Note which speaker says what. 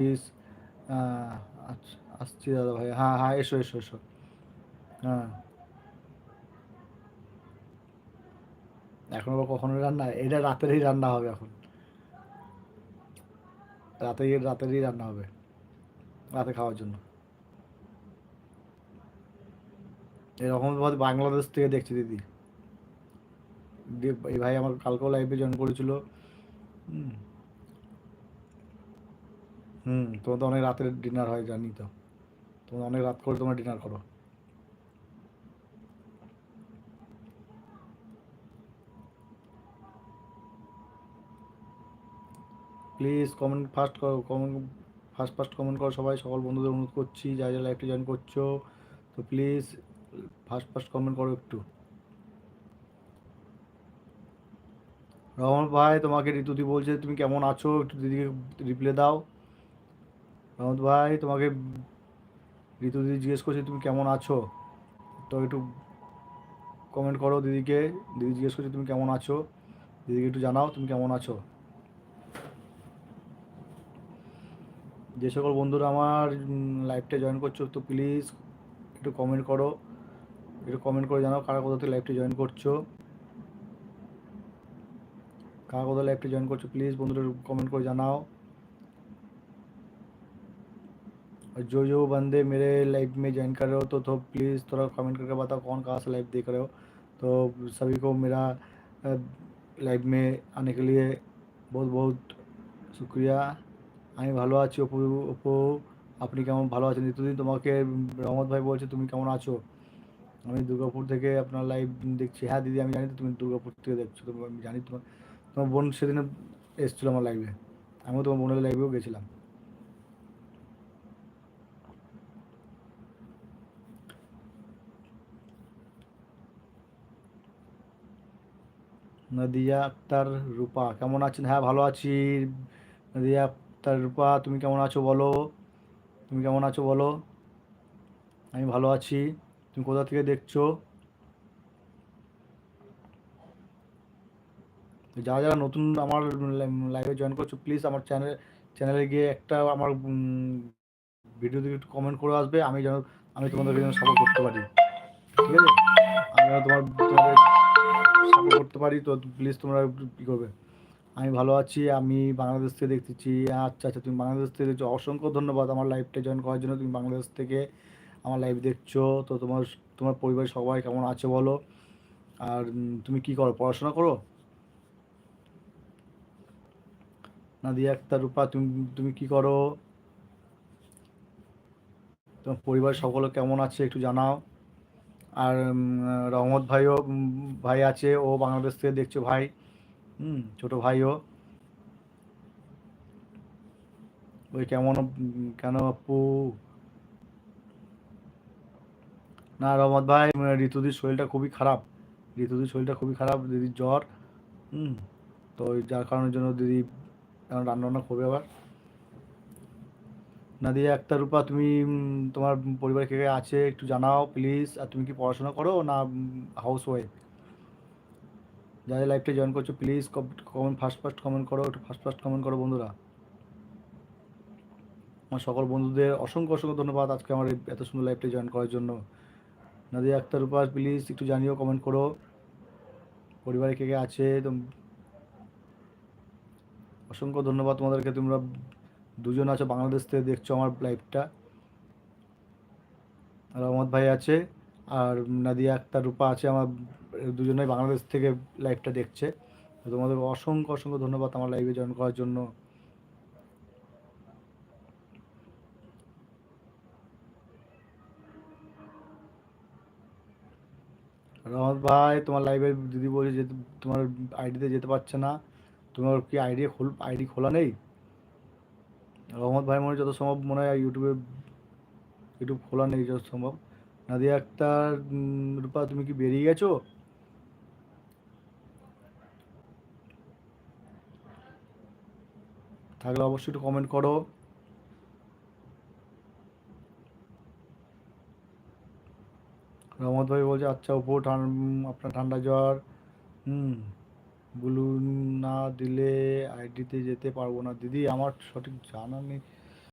Speaker 1: Please. আচ্ছা, আসছি দাদা ভাই। হ্যাঁ হ্যাঁ, এসো এসো এসো। হ্যাঁ, এখন আবার কখনো রান্না, এটা রাতেরই রান্না হবে এখন। রাতেরই রান্না হবে, রাতে খাওয়ার জন্য। এরকম বাংলাদেশ থেকে দেখছি দিদি। এই ভাই আমার কালকেও লাইভে জয়েন করেছিল। হুম। হুম, তোমার তো অনেক রাতের ডিনার হয় জানি তো। তোমরা অনেক রাত করে তোমরা ডিনার করো। প্লিজ কমেন্ট ফার্স্ট করো, কমেন্ট ফার্স্ট ফার্স্ট কমেন্ট করো সবাই, সকল বন্ধুদের অনুরোধ করছি যা যা লাইভটি জয়েন করছো, তো প্লিজ ফার্স্ট ফার্স্ট কমেন্ট করো একটু। রহমান ভাই, তোমাকে ঋতুদি বলছে তুমি কেমন আছো, একটু দিদিকে রিপ্লাই দাও। রহমত ভাই, তোমাকে ঋতুদি জিজ্ঞেস করছে তুমি কেমন আছো, তো একটু কমেন্ট করো দিদিকে। দিদি জিজ্ঞেস করছে তুমি কেমন আছো, দিদিকে একটু জানাও তুমি কেমন আছো। যে সকল বন্ধুরা আমার লাইভটা জয়েন করছো, তো প্লিজ একটু কমেন্ট করো, একটু কমেন্ট করে জানাও কারা কোথা থেকে লাইভটি জয়েন করছো, কারা কোথা লাইভটি জয়েন করছো, प्लीज़ বন্ধুরা कमेंट করে জানাও। और जो जो बंदे मेरे लाइव में ज्वाइन कर रहे हो तो प्लीज़ थोड़ा कमेंट करके बताओ कौन कहाँ से लाइव देख रहे हो। तो सभी को मेरा लाइव में आने के लिए बहुत बहुत শুক্রিয়া। আমি ভালো আছি অপু। অপু, আপনি কেমন, ভালো আছেন? নিত্যদিন তোমাকে রহমত ভাই বলছে তুমি কেমন আছো। আমি দুর্গাপুর থেকে আপনার লাইভ দেখছি। হ্যাঁ দিদি, আমি জানি তো তুমি দুর্গাপুর থেকে দেখছো, তো আমি জানি তোমার তোমার বোন সেদিন এসেছিলো আমার লাইভে। আমিও তোমার বোনের লাইভেও গেছিলাম। নদিয়া আক্তার রূপা, কেমন আছেন? হ্যাঁ ভালো আছি। নদিয়া আক্তার রূপা, তুমি কেমন আছো বলো, তুমি কেমন আছো বলো। আমি ভালো আছি। তুমি কোথা থেকে দেখছো? যারা যারা নতুন আমার লাইভে জয়েন করছো, প্লিজ আমার চ্যানেলে গিয়ে একটা আমার ভিডিও দিকে একটু কমেন্ট করে আসবে, আমি তোমাদেরকে যেন সাপোর্ট করতে পারি, ঠিক আছে? আমি যেন তোমাদের সাপোর্ট করতে পারি, তো প্লিজ তোমরা একটু কী করবে। আমি ভালো আছি, আমি বাংলাদেশ থেকে দেখতেছি। আচ্ছা আচ্ছা, তুমি বাংলাদেশ থেকে দেখছো, অসংখ্য ধন্যবাদ আমার লাইভটা জয়েন করার জন্য। তুমি বাংলাদেশ থেকে আমার লাইভ দেখছো, তো তোমার তোমার পরিবারের সবাই কেমন আছে বলো। আর তুমি কি করো, পড়াশোনা করো? নাদিয়া আক্তার রূপা, তুমি তুমি কি করো? তোমার পরিবার সকলে কেমন আছে একটু জানাও। আর রহমত ভাইও ভাই আছে, ও বাংলাদেশ থেকে দেখছো ভাই। ছোট ভাইও। ওই কেমন কেন আপু? না রহমত ভাই, ঋতুদির শরীরটা খুবই খারাপ। ঋতুদির শরীরটা খুবই খারাপ, দিদির জ্বর। হুম। তো যার কারণের জন্য দিদি এখন রান্না বান্না করবে আবার। নাদিয়া আক্তার রূপা, তুমি তোমার পরিবার কে কে আছে একটু জানাও প্লিজ। আর তুমি কি পড়াশোনা করো না হাউস ওয়াইফ? যাদের লাইভটা জয়েন করছো please comment first first comment করো, একটু ফার্স্ট ফার্স্ট কমেন্ট করো বন্ধুরা। আমার সকল বন্ধুদের অসংখ্য অসংখ্য ধন্যবাদ আজকে আমার এত সুন্দর লাইভটা জয়েন করার জন্য। নাদিয়া আক্তার রূপা, প্লিজ একটু জানিও, কমেন্ট করো পরিবারে কে কে আছে। তো অসংখ্য ধন্যবাদ তোমাদেরকে, তোমরা দুজন আছো বাংলাদেশ থেকে দেখছো আমার লাইভটা। রহমত ভাই আছে আর নাদিয়া আক্তার রূপা আছে আমার, দুজনেই বাংলাদেশ থেকে লাইভটা দেখছে। তো তোমাদের অসংখ্য অসংখ্য ধন্যবাদ আমার লাইভে জয়েন করার জন্য। রহমত ভাই, তোমার লাইভে দিদি বলছে যে তোমার আইডিতে যেতে পারছে না। তোমার কি আইডি খোলা নেই? রহমত ভাই মনে হয় যত সম্ভব মনে হয় ইউটিউব খোলা নেই যত সম্ভব। নাদিয়া আক্তার রূপা, তুমি কি বেরিয়ে গেছো? থাকলে অবশ্যই একটু কমেন্ট করো। রহমত ভাই বলছে আচ্ছা অপু, আপনার ঠান্ডা জ্বর। হুম। ব্লু না দিলে আইডিতে যেতে পারবো না দিদি, আমার সঠিক জানা নেই।